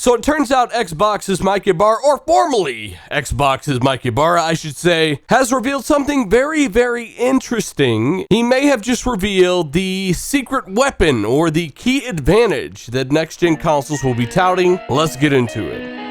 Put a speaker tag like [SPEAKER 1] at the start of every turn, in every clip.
[SPEAKER 1] So it turns out Xbox's Mike Ibarra, or formerly Xbox's Mike Ibarra, I should say, has revealed something very, very interesting. He may have just revealed the secret weapon or the key advantage that next-gen consoles will be touting. Let's get into it.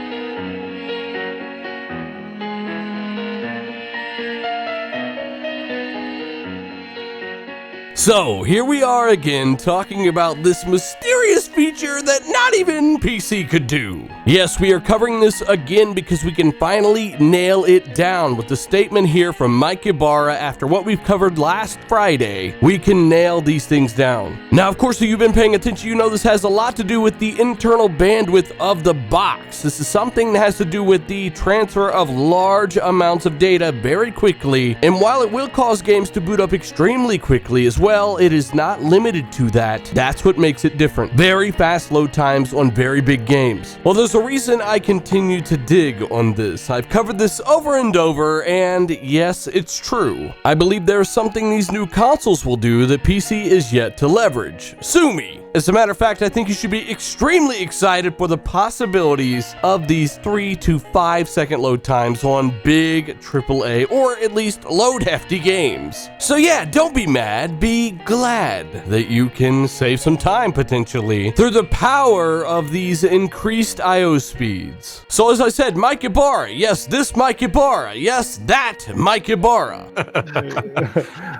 [SPEAKER 1] So, here we are again talking about this mysterious feature that not even PC could do. Yes, we are covering this again because we can finally nail it down with the statement here from Mike Ibarra. After what we've covered last Friday, we can nail these things down. Now, of course, if you've been paying attention, you know this has a lot to do with the internal bandwidth of the box. This is something that has to do with the transfer of large amounts of data very quickly, and while it will cause games to boot up extremely quickly as well, it is not limited to that. That's what makes it different. Very fast load times on very big games. Well, there's a reason I continue to dig on this. I've covered this over and over, and yes, it's true. I believe there's something these new consoles will do that PC is yet to leverage. Sue me. As a matter of fact, I think you should be extremely excited for the possibilities of these 3 to 5 second load times on big AAA or at least load hefty games. So yeah, don't be mad, be glad that you can save some time potentially through the power of these increased I/O speeds. So as I said, Mike Ibarra, yes, this Mike Ibarra, yes, that Mike Ibarra.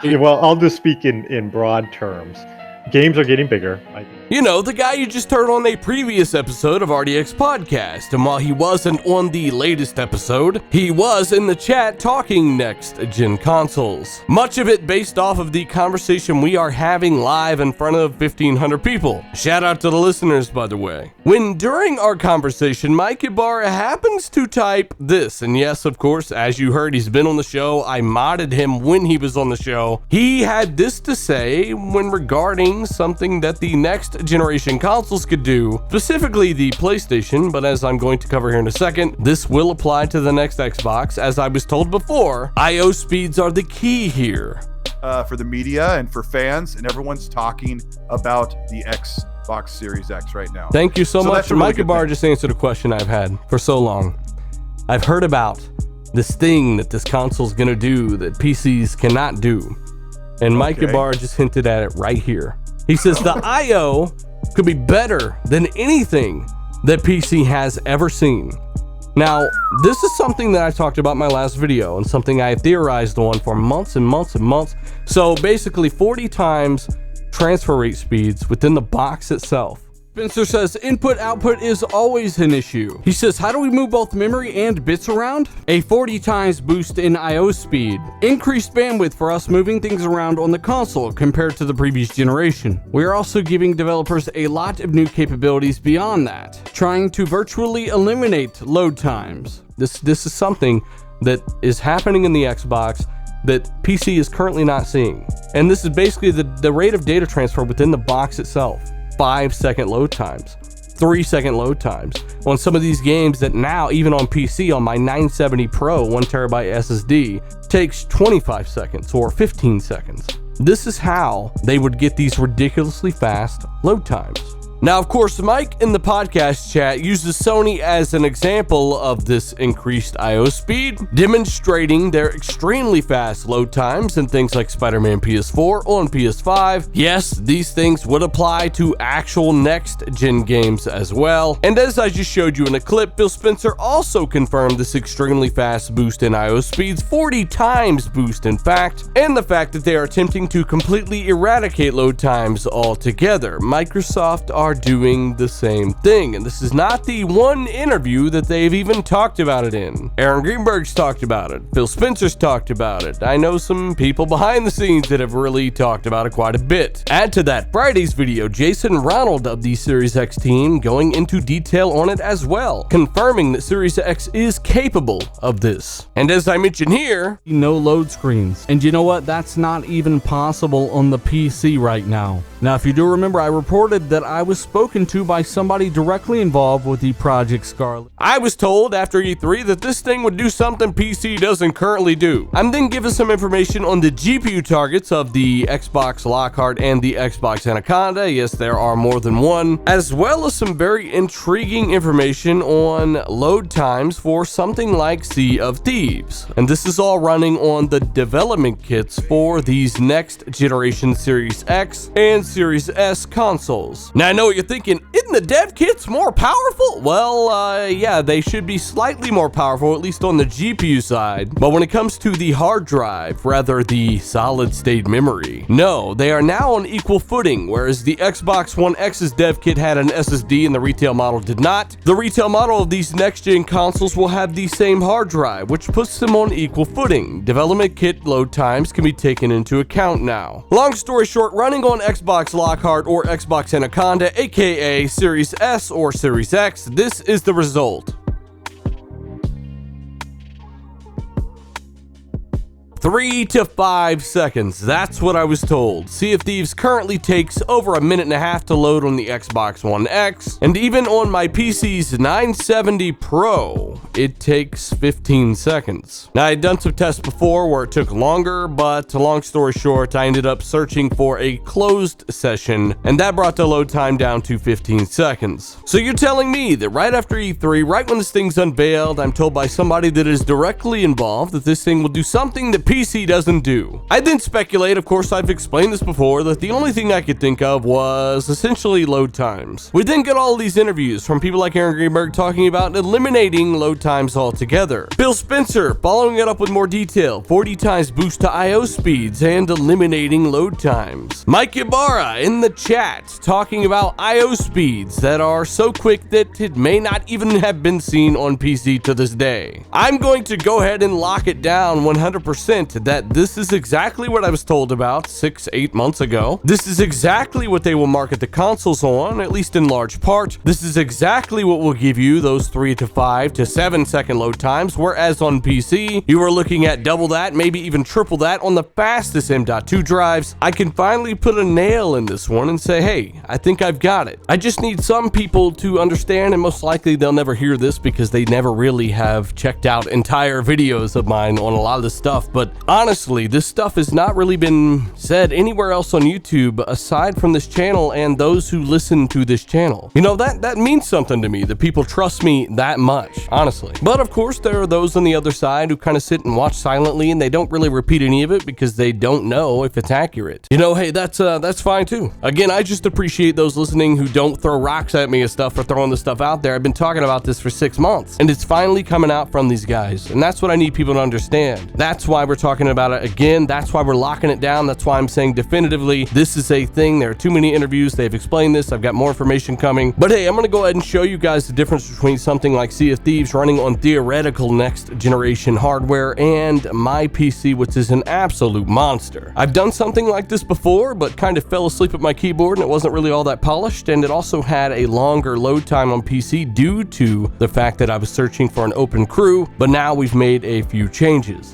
[SPEAKER 2] Yeah, well, I'll just speak in broad terms. Games are getting bigger.
[SPEAKER 1] You know, the guy you just heard on a previous episode of RDX Podcast, and while he wasn't on the latest episode, he was in the chat talking next-gen consoles. Much of it based off of the conversation we are having live in front of 1,500 people. Shout out to the listeners, by the way. When during our conversation, Mike Ibarra happens to type this, and yes, of course, as you heard, he's been on the show. I modded him when he was on the show. He had this to say when regarding something that the next generation consoles could do, specifically the PlayStation, but as I'm going to cover here in a second, this will apply to the next Xbox. As I was told before, I/O speeds are the key here.
[SPEAKER 3] For the media and for fans, and everyone's talking about the Xbox Series X right now.
[SPEAKER 1] Thank you so much. Mike Ibarra just answered a question I've had for so long. I've heard about this thing that this console's gonna do that PCs cannot do. And Mike Ibarra just hinted at it right here. He says the I/O could be better than anything that PC has ever seen. Now, this is something that I talked about in my last video and something I theorized on for months and months and months. So basically 40 times transfer rate speeds within the box itself. Spencer says input output is always an issue. He says, how do we move both memory and bits around? A 40 times boost in I/O speed. Increased bandwidth for us moving things around on the console compared to the previous generation. We are also giving developers a lot of new capabilities beyond that, trying to virtually eliminate load times. This is something that is happening in the Xbox that PC is currently not seeing. And this is basically the rate of data transfer within the box itself. 5-second load times, 3-second load times on some of these games that now, even on PC, on my 970 Pro 1TB SSD, takes 25 seconds or 15 seconds. This is how they would get these ridiculously fast load times. Now, of course, Mike in the podcast chat uses Sony as an example of this increased I/O speed, demonstrating their extremely fast load times in things like Spider-Man PS4 on PS5. Yes, these things would apply to actual next-gen games as well. And as I just showed you in a clip, Phil Spencer also confirmed this extremely fast boost in I/O speeds, 40 times boost in fact, and the fact that they are attempting to completely eradicate load times altogether. Microsoft are doing the same thing, and this is not the one interview that they've even talked about it in. Aaron Greenberg's talked about it. Phil Spencer's talked about it. I know some people behind the scenes that have really talked about it quite a bit. Add to that Friday's video, Jason Ronald of the Series X team going into detail on it as well, confirming that Series X is capable of this. And as I mentioned here, no load screens. And you know what? That's not even possible on the PC right now. Now, if you do remember, I reported that I was spoken to by somebody directly involved with the Project Scarlett. I was told after E3 that this thing would do something PC doesn't currently do. I'm then given some information on the GPU targets of the Xbox Lockhart and the Xbox Anaconda. Yes, there are more than one, as well as some very intriguing information on load times for something like Sea of Thieves. And this is all running on the development kits for these next generation Series X and Series S consoles. Now, I know what you're thinking, isn't the dev kits more powerful? Well, yeah, they should be slightly more powerful, at least on the GPU side. But when it comes to the hard drive, rather the solid state memory, no, they are now on equal footing. Whereas the Xbox One X's dev kit had an SSD and the retail model did not, the retail model of these next gen consoles will have the same hard drive, which puts them on equal footing. Development kit load times can be taken into account now. Long story short, running on Xbox Lockhart or Xbox Anaconda, aka Series S or Series X, this is the result. 3 to 5 seconds, that's what I was told. Sea of Thieves currently takes over a minute and a half to load on the Xbox One X, and even on my PC's 970 Pro, it takes 15 seconds. Now, I'd done some tests before where it took longer, but long story short, I ended up searching for a closed session, and that brought the load time down to 15 seconds. So you're telling me that right after E3, right when this thing's unveiled, I'm told by somebody that is directly involved that this thing will do something that PC doesn't do. I then speculate, of course I've explained this before, that the only thing I could think of was essentially load times. We then get all of these interviews from people like Aaron Greenberg talking about eliminating load times altogether. Bill Spencer following it up with more detail, 40 times boost to I/O speeds and eliminating load times. Mike Ibarra in the chat talking about I/O speeds that are so quick that it may not even have been seen on PC to this day. I'm going to go ahead and lock it down 100% that this is exactly what I was told about 6-8 months ago. This is exactly what they will market the consoles on, at least in large part. This is exactly what will give you those 3 to 5 to 7 second load times, whereas on PC, you are looking at double that, maybe even triple that on the fastest M.2 drives. I can finally put a nail in this one and say, hey, I think I've got it. I just need some people to understand, and most likely they'll never hear this because they never really have checked out entire videos of mine on a lot of this stuff, but honestly, this stuff has not really been said anywhere else on YouTube aside from this channel and those who listen to this channel. You know, that means something to me, that people trust me that much, honestly. But of course, there are those on the other side who kind of sit and watch silently and they don't really repeat any of it because they don't know if it's accurate. You know, hey, that's fine too. Again, I just appreciate those listening who don't throw rocks at me and stuff for throwing this stuff out there. I've been talking about this for 6 months and it's finally coming out from these guys. And that's what I need people to understand. That's why we're talking about it again. That's why we're locking it down. That's why I'm saying definitively this is a thing. There are too many interviews. They've explained this. I've got more information coming. But hey, I'm going to go ahead and show you guys the difference between something like Sea of Thieves running on theoretical next generation hardware and my PC, which is an absolute monster. I've done something like this before, but kind of fell asleep at my keyboard and it wasn't really all that polished. And it also had a longer load time on PC due to the fact that I was searching for an open crew. But now we've made a few changes.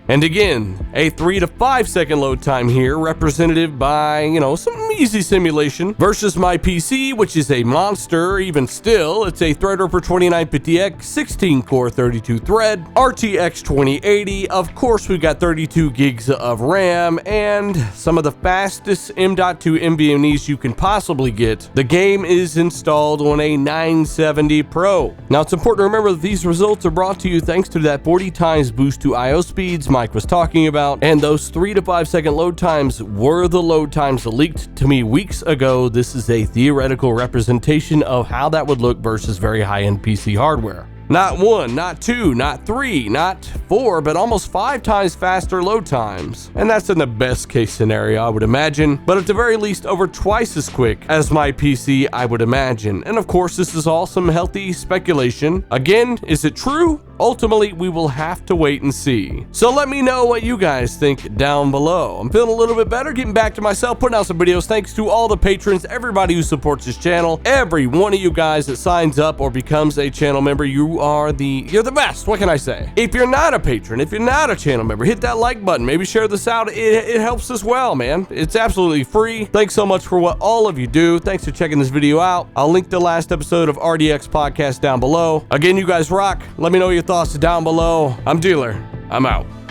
[SPEAKER 1] And again, a 3 to 5 second load time here, representative by, you know, some easy simulation, versus my PC, which is a monster. Even still, it's a Threadripper 2950X, 16-core, 32-thread, RTX 2080. Of course, we've got 32 gigs of RAM and some of the fastest M.2 NVMe's you can possibly get. The game is installed on a 970 Pro. Now, it's important to remember that these results are brought to you thanks to that 40 times boost to I/O speeds Mike was talking about, and those 3 to 5 second load times were the load times leaked to me weeks ago. This is a theoretical representation of how that would look versus very high-end PC hardware. Not 1, not 2, not 3, not 4, but almost 5 times faster load times. And that's in the best case scenario, I would imagine, but at the very least over twice as quick as my PC, I would imagine. And of course, this is all some healthy speculation. Again, is it true? Ultimately, we will have to wait and see. So let me know what you guys think down below. I'm feeling a little bit better, getting back to myself, putting out some videos. Thanks to all the patrons, everybody who supports this channel, every one of you guys that signs up or becomes a channel member. You're the best. What can I say? If you're not a patron, if you're not a channel member, hit that like button. Maybe share this out. It helps us well, man. It's absolutely free. Thanks so much for what all of you do. Thanks for checking this video out. I'll link the last episode of RDX Podcast down below. Again, you guys rock. Let me know your thoughts down below. I'm Dealer. I'm out.